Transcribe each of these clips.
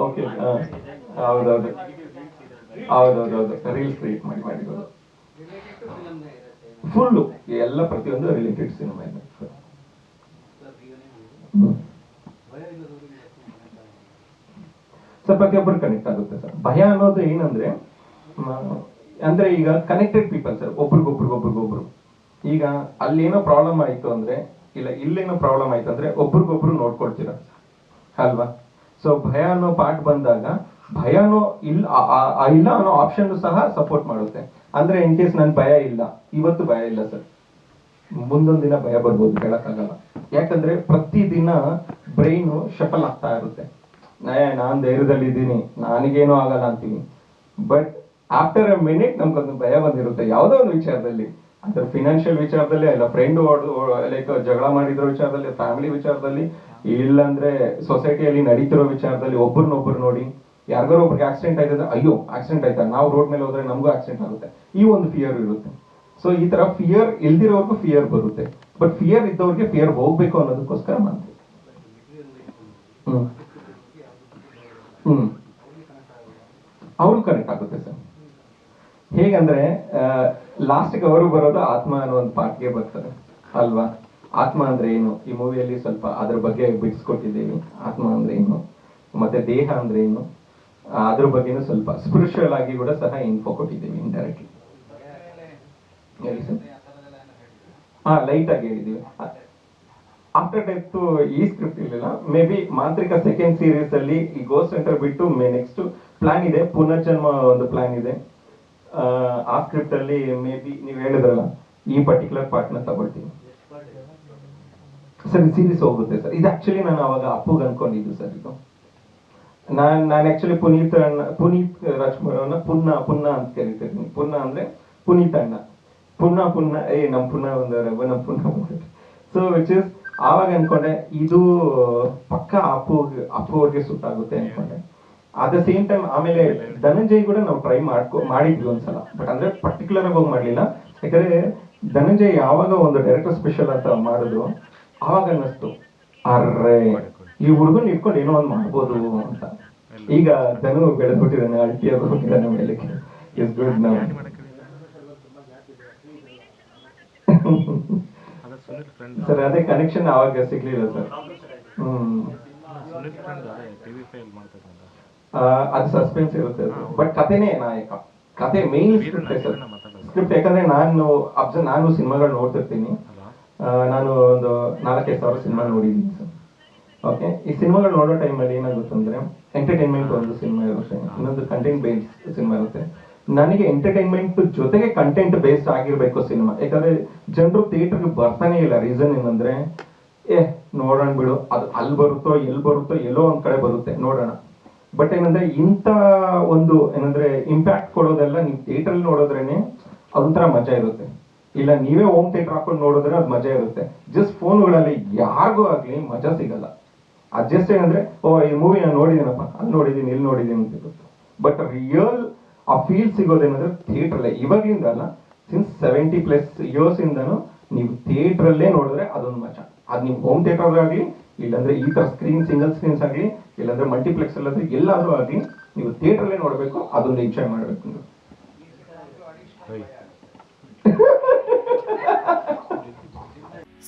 Okay. ಹೌದೌದು ಹೌದೌದೌದು, reels create ಮಾಡಿರೋದು ಫುಲ್ಲು ಎಲ್ಲ ಪ್ರತಿಯೊಂದು ರಿಲೇಟೆಡ್ ಸಿನಿಮಾ ಇದೆ. ಸರ್ ಪ್ರತಿಯೊಬ್ಬರು ಕನೆಕ್ಟ್ ಆಗುತ್ತೆ ಸರ್. ಭಯ ಅನ್ನೋದು ಏನಂದ್ರೆ ಅಂದ್ರೆ ಈಗ ಕನೆಕ್ಟೆಡ್ ಪೀಪಲ್ ಸರ್, ಒಬ್ರಿಗೊಬ್ರು ಈಗ ಅಲ್ಲೇನೋ ಪ್ರಾಬ್ಲಮ್ ಆಯ್ತು ಅಂದ್ರೆ, ಇಲ್ಲ ಇಲ್ಲೇನೋ ಪ್ರಾಬ್ಲಮ್ ಆಯ್ತು ಅಂದ್ರೆ ಒಬ್ರಿಗೊಬ್ರು ನೋಡ್ಕೊಳ್ತೀರ ಅಲ್ವಾ. ಸೊ ಭಯ ಅನ್ನೋ ಪಾರ್ಟ್ ಬಂದಾಗ ಭಯನೋ ಇಲ್ಲ ಅನ್ನೋ ಆಪ್ಷನ್ ಸಹ ಸಪೋರ್ಟ್ ಮಾಡುತ್ತೆ. ಅಂದ್ರೆ ಇನ್ ಕೇಸ್ ನನ್ ಭಯ ಇಲ್ಲ, ಇವತ್ತು ಭಯ ಇಲ್ಲ ಸರ್, ಮುಂದೊಂದ್ ದಿನ ಭಯ ಬರ್ಬೋದು, ಹೇಳಕ್ಕಾಗಲ್ಲ. ಯಾಕಂದ್ರೆ ಪ್ರತಿದಿನ ಬ್ರೈನು ಶಫಲ್ ಆಗ್ತಾ ಇರುತ್ತೆ. ನಾನ್ ಧೈರ್ಯದಲ್ಲಿ ಇದ್ದೀನಿ, ನನಗೇನೋ ಆಗಲ್ಲ ಅಂತೀನಿ. ಬಟ್ ಆಫ್ಟರ್ ಅ ಮಿನಿಟ್ ನಮ್ಗೊಂದು ಭಯ ಬಂದಿರುತ್ತೆ ಯಾವುದೋ ಒಂದು ವಿಚಾರದಲ್ಲಿ, ಅಂದ್ರೆ ಫಿನಾನ್ಷಿಯಲ್ ವಿಚಾರದಲ್ಲಿ, ಅಲ್ಲ ಫ್ರೆಂಡ್ ಲೈಕ್ ಜಗಳ ಮಾಡಿರೋ ವಿಚಾರದಲ್ಲಿ, ಫ್ಯಾಮಿಲಿ ವಿಚಾರದಲ್ಲಿ, ಇಲ್ಲಾಂದ್ರೆ ಸೊಸೈಟಿಯಲ್ಲಿ ನಡೀತಿರೋ ವಿಚಾರದಲ್ಲಿ ಒಬ್ಬರನ್ನೊಬ್ರು ನೋಡಿ ಯಾರಿಗಾರು ಒಬ್ರಿಗೆ ಆಕ್ಸಿಡೆಂಟ್ ಆಯ್ತಂದ್ರೆ ಅಯ್ಯೋ ಆಕ್ಸಿಡೆಂಟ್ ಆಯ್ತಾ, ನಾವು ರೋಡ್ ಮೇಲೆ ಹೋದ್ರೆ ನಮಗೂ ಆಕ್ಸಿಡೆಂಟ್ ಆಗುತ್ತೆ, ಈ ಒಂದು ಫಿಯರ್ ಇರುತ್ತೆ. ಸೊ ಈ ತರ ಫಿಯರ್ ಇಲ್ದಿರೋರ್ಗೂ ಫಿಯರ್ ಬರುತ್ತೆ. ಬಟ್ ಫಿಯರ್ ಇದ್ದವ್ರಿಗೆ ಫಿಯರ್ ಹೋಗ್ಬೇಕು ಅನ್ನೋದಕ್ಕೋಸ್ಕರ ಮಾಡ್ತೀವಿ. ಅವ್ರು ಕನೆಕ್ಟ್ ಆಗುತ್ತೆ ಸರ್. ಹೇಗಂದ್ರೆ ಲಾಸ್ಟ್ಗೆ ಅವರು ಬರೋದು ಆತ್ಮ ಅನ್ನೋ ಒಂದು ಪಾರ್ಟ್ಗೆ ಬರ್ತಾರೆ ಅಲ್ವಾ. ಆತ್ಮ ಅಂದ್ರೆ ಏನು, ಈ ಮೂವಿಯಲ್ಲಿ ಸ್ವಲ್ಪ ಅದ್ರ ಬಗ್ಗೆ ಬಿಡಿಸ್ಕೊಟ್ಟಿದ್ದೀವಿ. ಆತ್ಮ ಅಂದ್ರೆ ಏನು, ಮತ್ತೆ ದೇಹ ಅಂದ್ರೆ ಏನು, ಅದ್ರ ಬಗ್ಗೆನೂ ಸ್ವಲ್ಪ ಸ್ಪಿರಿಚುವಲ್ ಆಗಿ ಕೂಡ ಸಹ ಇನ್ಫೋ ಕೊಟ್ಟಿದ್ದೀವಿ ಇಂಡೈರೆಕ್ಟ್ಲಿ. ಹೇಳಿ ಸರ್. ಲೈಟ್ ಆಗಿ ಹೇಳಿದ್ದೀವಿ. ಆಫ್ಟರ್ ಡೆತ್ ಈ ಸ್ಕ್ರಿಪ್ಟ್ ಇರಲಿಲ್ಲ. ಮೇ ಬಿ ಮಾಂತ್ರಿಕ ಸೆಕೆಂಡ್ ಸೀರೀಸ್ ಅಲ್ಲಿ ಈ ಗೋಸ್ಟ್ ಸೆಂಟರ್ ಬಿಟ್ಟು ನೆಕ್ಸ್ಟ್ ಪ್ಲಾನ್ ಇದೆ, ಪುನರ್ಜನ್ಮ ಒಂದು ಪ್ಲಾನ್ ಇದೆ. ಆ ಸ್ಕ್ರಿಪ್ಟ್ ಅಲ್ಲಿ ಮೇ ಬಿ ನೀವು ಹೇಳಿದ್ರಲ್ಲ, ಈ ಪರ್ಟಿಕ್ಯುಲರ್ ಪಾರ್ಟ್ ನ ತಗೊಳ್ತೀನಿ ಸರ್. ಸೀರೀಸ್ ಹೋಗುತ್ತೆ ಸರ್. ಇದು ಆಕ್ಚುಲಿ ನಾನು ಅವಾಗ ಅಪ್ಪುಗ್ ಅನ್ಕೊಂಡಿದ್ದು ಸರ್. ಇದು ನಾನು ಆಕ್ಚುಲಿ ಪುನೀತ್ ರಾಜ್ಕುಮಾರ್ ಅವ್ರನ್ನ ಪುನ್ನ ಅಂತ ಕರಿತಿರ್ತೀನಿ. ಪುನ್ನ ಅಂದ್ರೆ ಪುನೀತ್ ಅಣ್ಣ, ಪುನ್ನ ನಮ್ ಪುನ್ನ ಬಂದವ್ರೆ, ನಮ್ ಪುನ್ನ ಬಂದವ್ರೆ. ಸೊ ವಿಚ್ ಇಸ್ ಆವಾಗ ಅನ್ಕೊಂಡೆ ಇದು ಪಕ್ಕ ಅಪ್ಪು ಅವ್ರಿಗೆ ಸೂಟ್ ಆಗುತ್ತೆ ಅನ್ಕೊಂಡೆ. ಅಟ್ ದ ಸೇಮ್ ಟೈಮ್ ಆಮೇಲೆ ಧನಂಜಯ್ ಕೂಡ ನಾವು ಟ್ರೈ ಮಾಡಿದ್ವಿ ಒಂದ್ಸಲ, ಬಟ್ ಅಂದ್ರೆ ಪರ್ಟಿಕ್ಯುಲರ್ ಆಗಿ ಹೋಗಿ ಮಾಡ್ಲಿಲ್ಲ. ಯಾಕಂದ್ರೆ ಧನಂಜಯ್ ಯಾವಾಗ ಒಂದು ಡೈರೆಕ್ಟರ್ ಸ್ಪೆಷಲ್ ಅಂತ ಮಾಡಿದ್ರು, ಆವಾಗ ಅನ್ನಿಸ್ತು ಅರ್ರೆ ಈ ಹುಡುಗನ್ ಇಟ್ಕೊಂಡು ಏನೋ ಒಂದು ಮಾಡ್ಬೋದು ಅಂತ. ಈಗ ಧನು ಬೆಳೆದ್ಬಿಟ್ಟಿದ್ದಾನೆ, ಅಳ್ತಿಯಾಗಿ ಹೋಗಿದ್ದಾನೆ ಮೇಲೆ. ಇಸ್ ಗುಡ್ ನಾವು. ಸರ್ ಅದೇ ಕನೆಕ್ಷನ್ ಅವಾಗ ಸಿಗ್ಲಿಲ್ಲ ಸರ್. ಅದು ಸಸ್ಪೆನ್ಸ್ ಇರುತ್ತೆ ಬಟ್ ಕಥೆನೇ ನಾಯಕ. ಕತೆ ಮೇನ್ ಸ್ಕ್ರಿಪ್ಟ್. ಯಾಕಂದ್ರೆ ನಾನು ಸಿನಿಮಾಗಳು ನೋಡ್ತಿರ್ತೀನಿ. ನಾನು ಒಂದು 4,000 ಸಿನಿಮಾ ನೋಡಿದ್ದೀನಿ ಸರ್. ಓಕೆ, ಈ ಸಿನಿಮಾಗಳು ನೋಡೋ ಟೈಮಲ್ಲಿ ಏನಾಗುತ್ತೆ ಅಂದ್ರೆ, ಎಂಟರ್ಟೈನ್ಮೆಂಟ್ ಒಂದು ಸಿನಿಮಾ ಇರುತ್ತೆ, ಇನ್ನೊಂದು ಕಂಟೆಂಟ್ ಬೇಸ್ಡ್ ಸಿನಿಮಾ ಇರುತ್ತೆ. ನನಗೆ ಎಂಟರ್ಟೈನ್ಮೆಂಟ್ ಜೊತೆಗೆ ಕಂಟೆಂಟ್ ಬೇಸ್ಡ್ ಆಗಿರ್ಬೇಕು ಸಿನಿಮಾ. ಯಾಕಂದ್ರೆ ಜನರು ಥಿಯೇಟರ್ಗೆ ಬರ್ತಾನೆ ಇಲ್ಲ. ರೀಸನ್ ಏನಂದ್ರೆ ನೋಡೋಣ ಬಿಡು, ಅದು ಅಲ್ಲಿ ಬರುತ್ತೋ ಎಲ್ಲಿ ಬರುತ್ತೋ, ಎಲ್ಲೋ ಒಂದ್ ಕಡೆ ಬರುತ್ತೆ ನೋಡೋಣ. ಬಟ್ ಏನಂದ್ರೆ ಇಂಥ ಒಂದು ಏನಂದ್ರೆ ಇಂಪ್ಯಾಕ್ಟ್ ಕೊಡೋದೆಲ್ಲ ನೀವು ಥಿಯೇಟರ್ ಅಲ್ಲಿ ನೋಡೋದ್ರೇನೆ ಅದೊಂಥರ ಮಜಾ ಇರುತ್ತೆ. ಇಲ್ಲ ನೀವೇ ಹೋಮ್ ಥಿಯೇಟರ್ ಹಾಕೊಂಡು ನೋಡಿದ್ರೆ ಅದು ಮಜಾ ಇರುತ್ತೆ. ಜಸ್ಟ್ ಫೋನ್ಗಳಲ್ಲಿ ಯಾರಿಗೂ ಆಗ್ಲಿ ಮಜಾ ಸಿಗಲ್ಲ. ಅಡ್ಜಸ್ಟ್ ಏನಂದ್ರೆ ಈ ಮೂವಿ ನಾನು ನೋಡಿದ್ದೀನಪ್ಪ, ಅಲ್ಲಿ ನೋಡಿದ್ದೀನಿ, ಇಲ್ಲಿ ನೋಡಿದ್ದೀನಿ ಅಂತ ಇರುತ್ತೆ. ಬಟ್ ರಿಯಲ್ ಆ ಫೀಲ್ ಸಿಗೋದೇನಂದ್ರೆ ಥಿಯೇಟರ್ ಅಲ್ಲೇ. ಇವಾಗಿಂದ ಅಲ್ಲ, ಸಿನ್ಸ್ 70+ ಇಯರ್ಸ್ ಇಂದನು ನೀವು ಥಿಯೇಟರ್ ಅಲ್ಲೇ ನೋಡಿದ್ರೆ ಅದೊಂದು ಮಜಾ. ಅದು ನೀವು ಹೋಮ್ ಥಿಯೇಟರ್ ಆಗಲಿ, ಇಲ್ಲಾಂದ್ರೆ ಈ ತರ ಸಿಂಗಲ್ ಸ್ಕ್ರೀನ್ಸ್ ಆಗಲಿ, ಇಲ್ಲಾಂದ್ರೆ ಮಲ್ಟಿಪ್ಲೆಕ್ಸ್ ಅಲ್ಲಾದ್ರೆ ಎಲ್ಲಾದ್ರೂ ಆಗಲಿ, ನೀವು ಥಿಯೇಟರ್ ಅಲ್ಲೇ ನೋಡ್ಬೇಕು, ಅದೊಂದು ಎಂಜಾಯ್ ಮಾಡ್ಬೇಕು ನೀವು.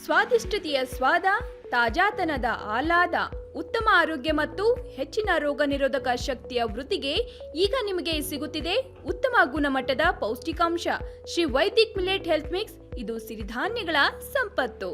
ಸ್ವಾದಿಷ್ಟತೆಯ ಸ್ವಾದ, ತಾಜಾತನದ ಆಹ್ಲಾದ, ಉತ್ತಮ ಆರೋಗ್ಯ ಮತ್ತು ಹೆಚ್ಚಿನ ರೋಗ ನಿರೋಧಕ ಶಕ್ತಿಯ ವೃದ್ಧಿಗೆ ಈಗ ನಿಮಗೆ ಸಿಗುತ್ತಿದೆ ಉತ್ತಮ ಗುಣಮಟ್ಟದ ಪೌಷ್ಟಿಕಾಂಶ Shri Vaidik millet health mix. ಇದು ಸಿರಿಧಾನ್ಯಗಳ ಸಂಪತ್ತು.